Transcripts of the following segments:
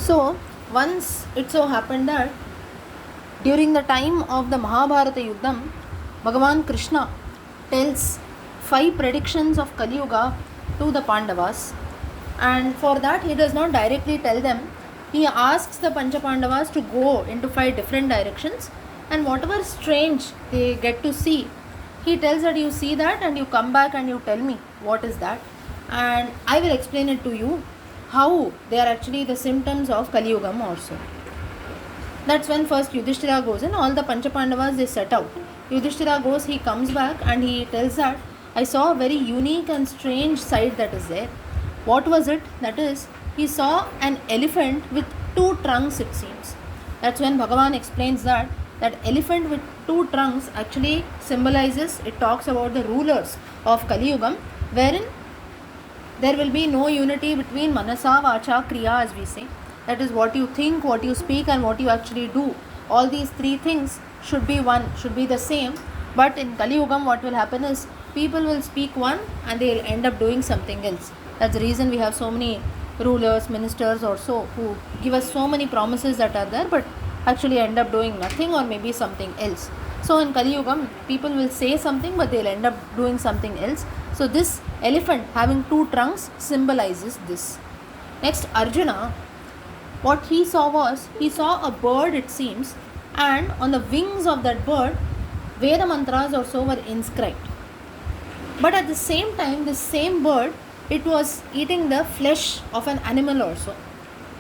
So once it so happened that during the time of the Mahabharata Yuddham, Bhagwan Krishna tells 5 predictions of Kaliyuga to the Pandavas, and for that he does not directly tell them. He asks the Pancha Pandavas to go into 5 different directions, and whatever strange they get to see, he tells that you see that and you come back and you tell me what is that, and I will explain it to you how they are actually the symptoms of Kaliyugam also. That's when first Yudhishthira goes in, all the Pancha Pandavas they set out. Yudhishthira goes, he comes back and he tells that I saw a very unique and strange sight that is there. What was it? That is, he saw an elephant with 2 trunks, it seems. That's when Bhagavan explains that elephant with 2 trunks actually symbolizes, it talks about the rulers of Kaliyugam, wherein there will be no unity between Manasa, Vacha, Kriya, as we say. That is, what you think, what you speak, and what you actually do. All these 3 things should be one, should be the same. But in Kaliyugam, what will happen is people will speak one and they will end up doing something else. That's the reason we have so many rulers, ministers or so who give us so many promises that are there but actually end up doing nothing or maybe something else. So in Kaliyugam, people will say something but they'll end up doing something else. So this elephant having 2 trunks symbolizes this. Next, Arjuna, what he saw was, he saw a bird, it seems, and on the wings of that bird, Veda mantras or so were inscribed. But at the same time, this same bird, it was eating the flesh of an animal also.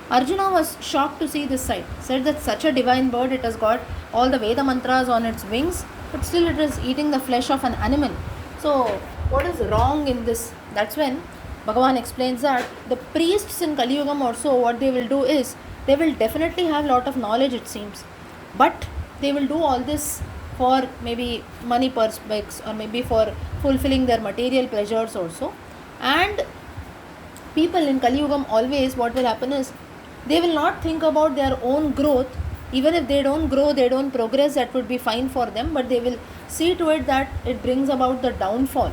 Arjuna was shocked to see this sight. Said that such a divine bird, it has got all the Veda mantras on its wings, but still it is eating the flesh of an animal. So what is wrong in this? That's when Bhagavan explains that the priests in Kaliyugam also, what they will do is, they will definitely have lot of knowledge, it seems, but they will do all this for maybe money perspectives or maybe for fulfilling their material pleasures also. And people in Kaliyugam always, what will happen is, they will not think about their own growth. Even if they don't grow, they don't progress, that would be fine for them, but they will see to it that it brings about the downfall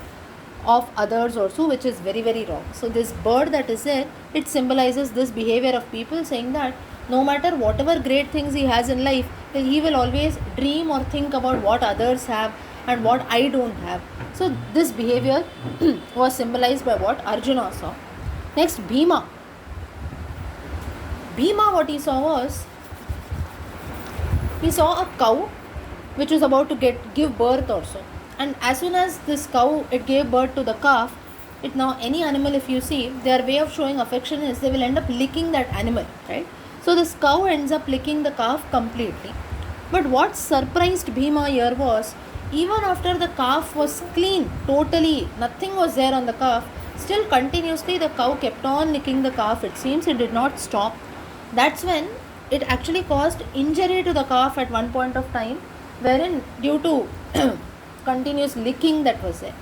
of others also, which is very, very wrong. So this bird that is there, it symbolizes this behavior of people, saying that no matter whatever great things he has in life, he will always dream or think about what others have and what I don't have. So this behavior was symbolized by what Arjuna saw. Next, Bhima, what he saw was, he saw a cow which was about to give birth also. And as soon as this cow, it gave birth to the calf, it now, any animal if you see, their way of showing affection is they will end up licking that animal, right? So this cow ends up licking the calf completely. But what surprised Bhima here was, even after the calf was clean, totally, nothing was there on the calf, still continuously the cow kept on licking the calf. It seems it did not stop. That's when it actually caused injury to the calf at one point of time, wherein due to continuous licking that was there.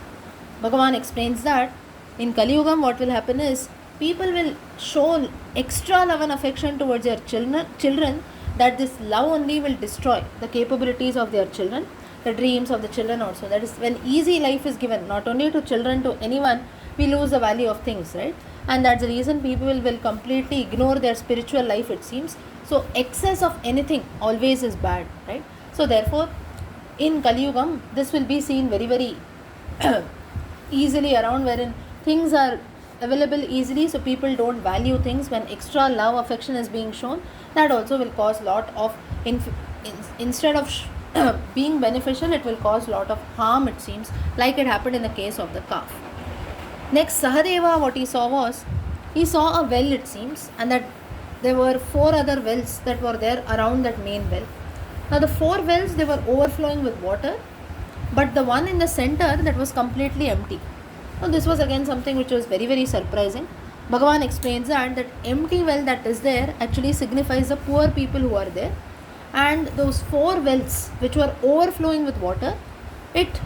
Bhagavan explains that in Kaliyugam, what will happen is, people will show extra love and affection towards their children, that this love only will destroy the capabilities of their children, the dreams of the children also. That is, when easy life is given, not only to children, to anyone, we lose the value of things, right? And that's the reason people will completely ignore their spiritual life, it seems. So excess of anything always is bad, right? So therefore, in Kaliyugam, this will be seen very, very easily around, wherein things are available easily, so people don't value things. When extra love, affection is being shown, that also will cause lot of, instead of being beneficial, it will cause lot of harm, it seems, like it happened in the case of the calf. Next, Sahadeva, what he saw was, he saw a well, it seems, and that there were 4 other wells that were there around that main well. Now the 4 wells, they were overflowing with water, but the one in the center, that was completely empty. Now this was again something which was very, very surprising. Bhagavan explains that empty well that is there actually signifies the poor people who are there, and those 4 wells which were overflowing with water, it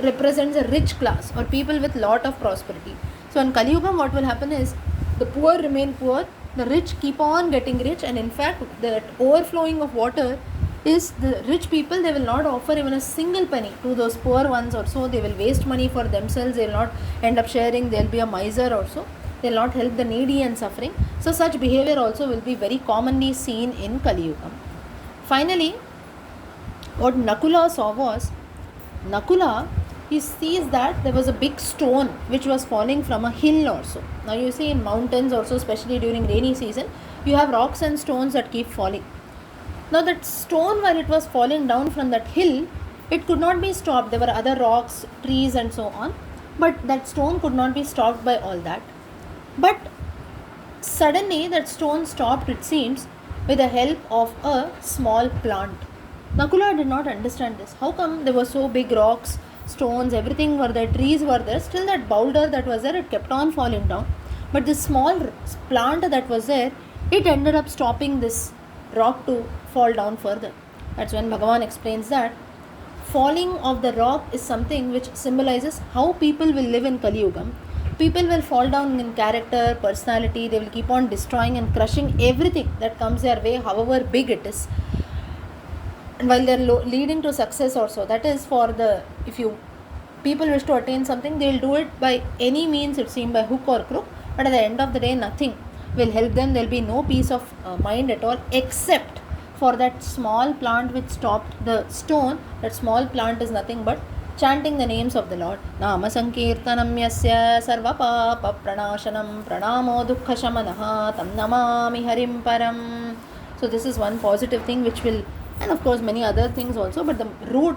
represents a rich class or people with lot of prosperity. So in Kaliyugam, what will happen is, the poor remain poor, the rich keep on getting rich, and in fact the overflowing of water is, the rich people, they will not offer even a single penny to those poor ones or so. They will waste money for themselves, they will not end up sharing, there will be a miser or so. They will not help the needy and suffering. So such behavior also will be very commonly seen in Kaliyuga. Finally, what Nakula saw was, Nakula, he sees that there was a big stone which was falling from a hill also. Now you see in mountains also, especially during rainy season, you have rocks and stones that keep falling. Now that stone, while it was falling down from that hill, it could not be stopped. There were other rocks, trees and so on, but that stone could not be stopped by all that. But suddenly that stone stopped, it seems, with the help of a small plant. Nakula did not understand this. How come there were so big rocks, stones, everything were there, trees were there, still that boulder that was there, it kept on falling down. But this small plant that was there, it ended up stopping this rock to fall down further. That's when Bhagavan explains that falling of the rock is something which symbolizes how people will live in Kaliyugam. People will fall down in character, personality, they will keep on destroying and crushing everything that comes their way, however big it is. And while they are leading to success also, that is for the, if you people wish to attain something, they will do it by any means, it seems, by hook or crook, but at the end of the day nothing will help them. There will be no peace of mind at all, except for that small plant which stopped the stone. That small plant is nothing but chanting the names of the Lord. Nama sankirtanam yasya sarva papa pranashanam pranamo dukkha shamanaha tam namami harim param. So this is one positive thing which will, and of course many other things also, but the root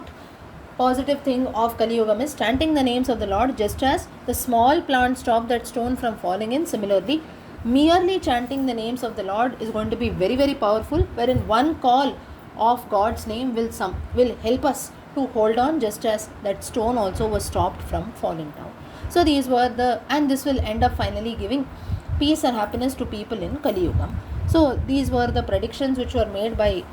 positive thing of Kaliyugam is chanting the names of the Lord. Just as the small plant stopped that stone from falling in, similarly merely chanting the names of the Lord is going to be very, very powerful, wherein one call of God's name will help us to hold on, just as that stone also was stopped from falling down. So these were and this will end up finally giving peace and happiness to people in Kaliyugam. So these were the predictions which were made by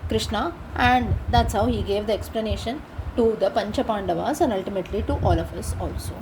Krishna, and that's how he gave the explanation to the Pancha Pandavas and ultimately to all of us also.